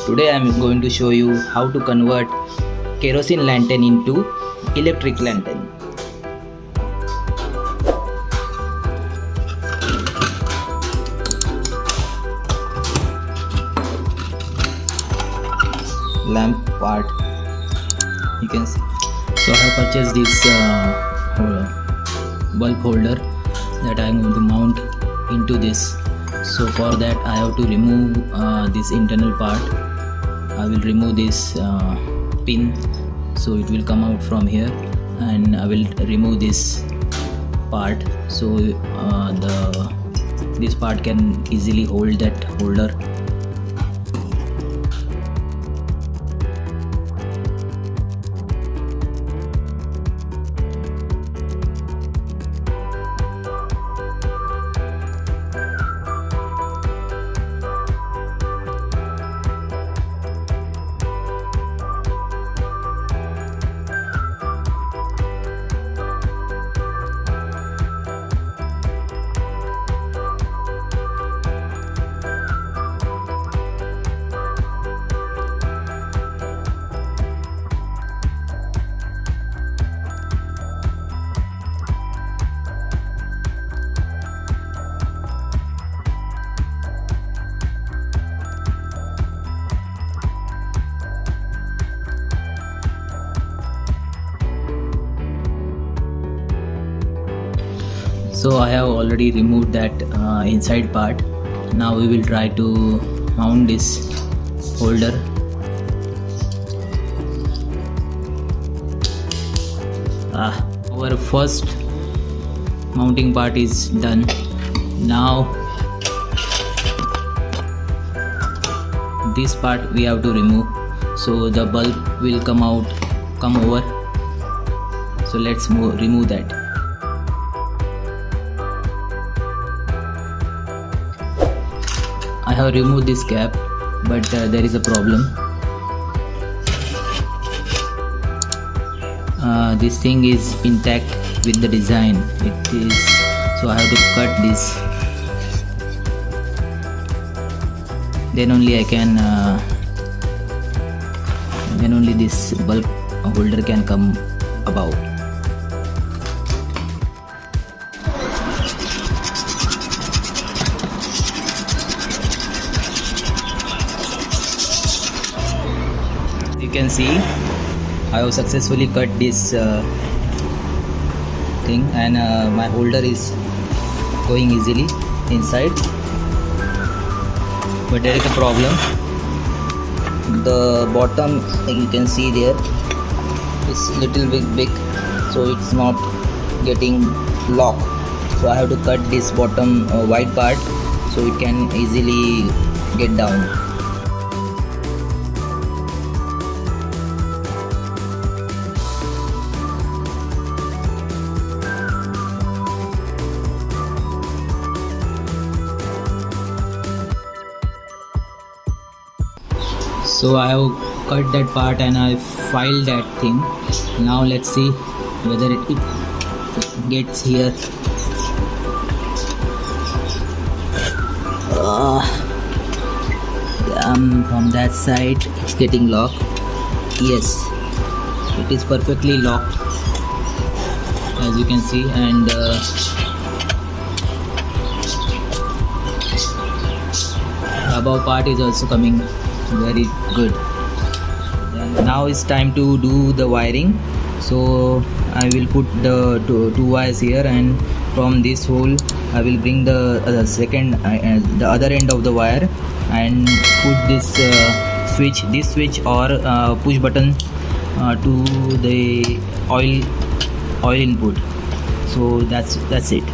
Today I am going to show you how to convert kerosene lantern into electric lantern. Lamp part, you can see. So I have purchased this bulb holder that I am going to mount into this. So for that I have to remove this internal part. I will remove this pin, so it will come out from here, and I will remove this part, so this part can easily hold that holder. So I have already removed that inside part. Now we will try to mount this holder. Our first mounting part is done. Now this part we have to remove, so the bulb will come over. So let's remove that. I have removed this cap, but there is a problem. This thing is intact with the design. It is, so I have to cut this. Then only I can. Then only this bulb holder can come above. You can see I have successfully cut this thing, and my holder is going easily inside, but there is a problem. The bottom, you can see there, is little big, so it's not getting locked. So I have to cut this bottom white part so it can easily get down. So I have cut that part and I filed that thing. Now let's see whether it gets here. From that side it's getting locked. Yes, it is perfectly locked, as you can see, and above part is also coming very good. And now it's time to do the wiring. So I will put the two wires here, and from this hole I will bring the the other end of the wire and put this switch or push button to the oil input. So that's it.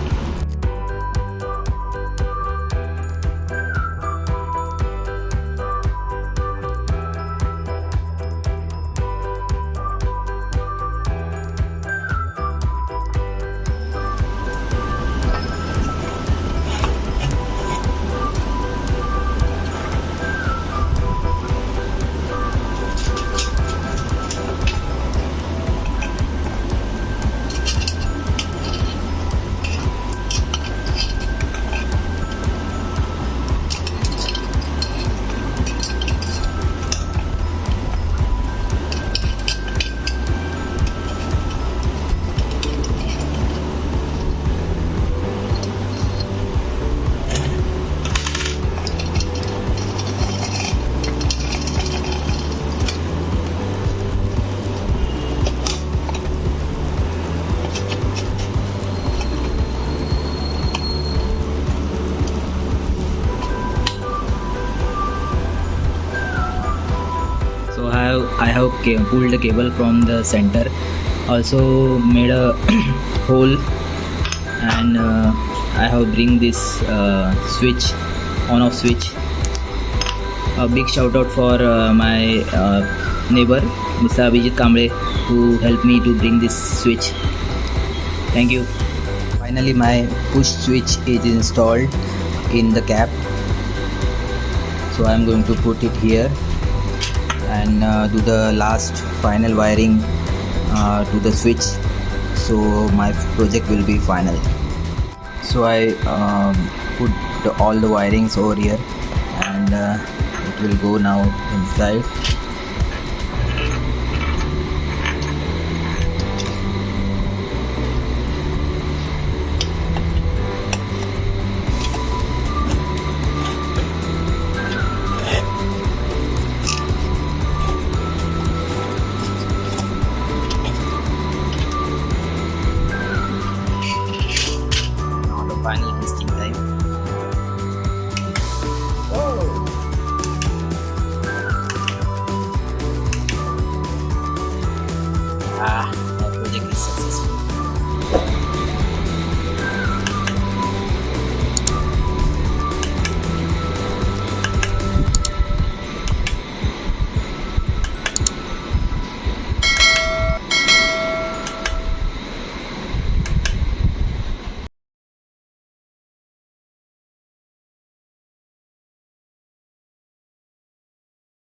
I have pulled the cable from the center, also made a hole, and I have bring this switch, on off switch. A big shout out for my neighbor Mr. Abhijit Kamble, who helped me to bring this switch. Thank you. Finally my push switch is installed in the cap, so I am going to put it here and do the last final wiring to the switch, so my project will be final. So I put all the wirings over here, and it will go now inside.